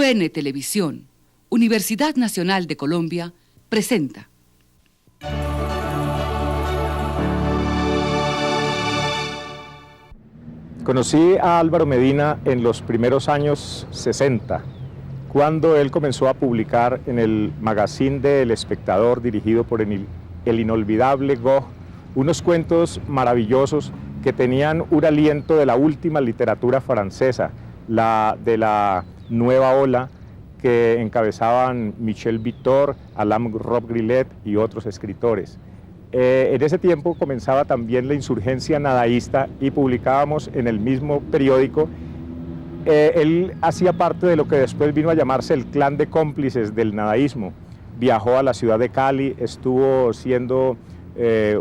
UN Televisión, Universidad Nacional de Colombia, presenta. Conocí a Álvaro Medina en los primeros años 60, cuando él comenzó a publicar en el magazine de El Espectador, dirigido por el inolvidable Gog, unos cuentos maravillosos que tenían un aliento de la última literatura francesa, la de la nueva ola, que encabezaban Michel Victor, Alain Robbe-Grillet y otros escritores. En ese tiempo comenzaba también la insurgencia nadaísta y publicábamos en el mismo periódico. Él hacía parte de lo que después vino a llamarse el clan de cómplices del nadaísmo. Viajó a la ciudad de Cali, estuvo siendo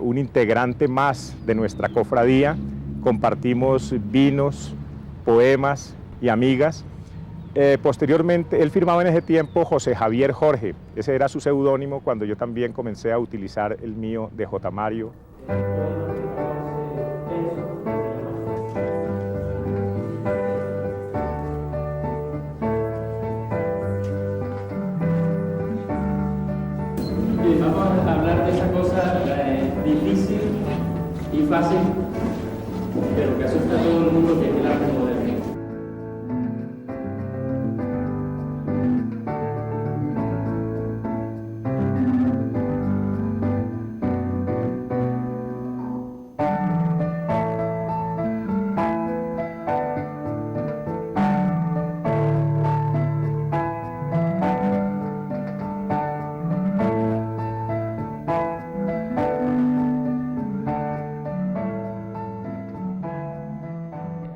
un integrante más de nuestra cofradía, compartimos vinos, poemas y amigas. Posteriormente, él firmaba en ese tiempo José Javier Jorge, ese era su seudónimo cuando yo también comencé a utilizar el mío de J. Mario. Y vamos a hablar de esa cosa difícil y fácil, pero que asusta a todo el mundo, que es el arte moderno.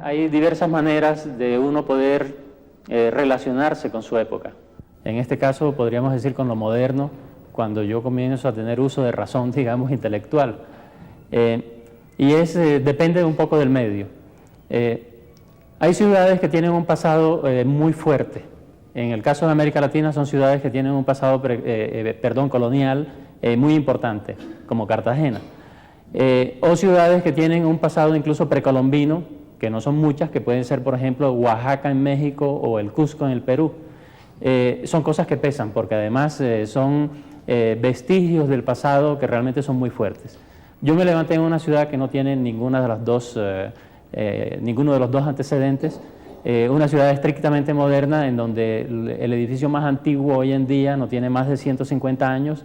Hay diversas maneras de uno poder relacionarse con su época. En este caso podríamos decir con lo moderno, cuando yo comienzo a tener uso de razón, digamos, intelectual. Depende un poco del medio. Hay ciudades que tienen un pasado muy fuerte. En el caso de América Latina son ciudades que tienen un pasado colonial muy importante, como Cartagena. O ciudades que tienen un pasado incluso precolombino, que no son muchas, que pueden ser, por ejemplo, Oaxaca en México o el Cusco en el Perú. Son cosas que pesan, porque además son vestigios del pasado que realmente son muy fuertes. Yo me levanté en una ciudad que no tiene ninguno de los dos antecedentes, una ciudad estrictamente moderna, en donde el edificio más antiguo hoy en día no tiene más de 150 años,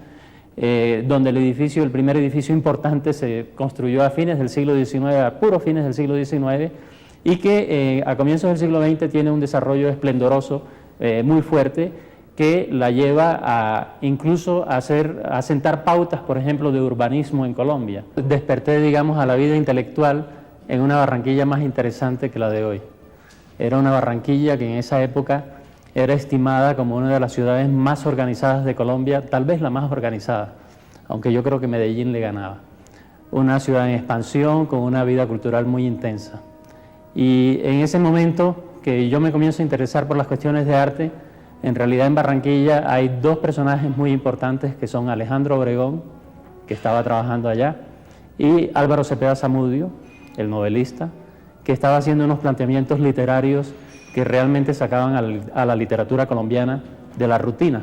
donde el primer edificio importante se construyó a fines del siglo XIX, a puros fines del siglo XIX, y que a comienzos del siglo XX tiene un desarrollo esplendoroso, muy fuerte, que la lleva incluso a sentar pautas, por ejemplo, de urbanismo en Colombia. Desperté, digamos, a la vida intelectual en una Barranquilla más interesante que la de hoy. Era una Barranquilla que en esa época era estimada como una de las ciudades más organizadas de Colombia, tal vez la más organizada, aunque yo creo que Medellín le ganaba. Una ciudad en expansión, con una vida cultural muy intensa. Y en ese momento que yo me comienzo a interesar por las cuestiones de arte, en realidad en Barranquilla hay dos personajes muy importantes, que son Alejandro Obregón, que estaba trabajando allá, y Álvaro Cepeda Zamudio, el novelista, que estaba haciendo unos planteamientos literarios que realmente sacaban a la literatura colombiana de la rutina.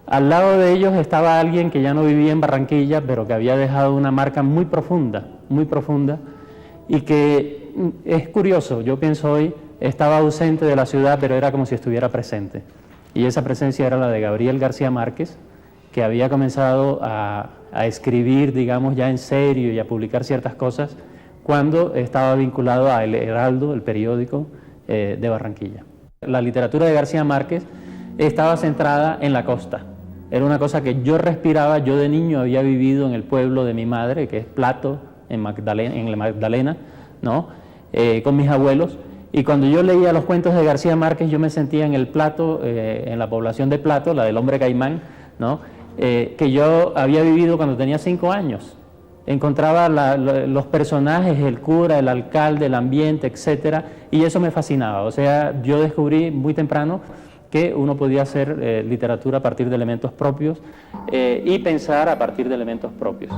Al lado de ellos estaba alguien que ya no vivía en Barranquilla, pero que había dejado una marca muy profunda, y que es curioso, yo pienso hoy, estaba ausente de la ciudad, pero era como si estuviera presente. Y esa presencia era la de Gabriel García Márquez, que había comenzado a escribir, digamos, ya en serio y a publicar ciertas cosas, cuando estaba vinculado a El Heraldo, el periódico de Barranquilla. La literatura de García Márquez estaba centrada en la costa. Era una cosa que yo respiraba. Yo de niño había vivido en el pueblo de mi madre, que es Plato, en la Magdalena, ¿no? Con mis abuelos. Y cuando yo leía los cuentos de García Márquez, yo me sentía en el Plato, en la población de Plato, la del hombre caimán, ¿no? Que yo había vivido cuando tenía 5 años. Encontraba los personajes, el cura, el alcalde, el ambiente, etcétera, y eso me fascinaba. O sea, yo descubrí muy temprano que uno podía hacer literatura a partir de elementos propios y pensar a partir de elementos propios.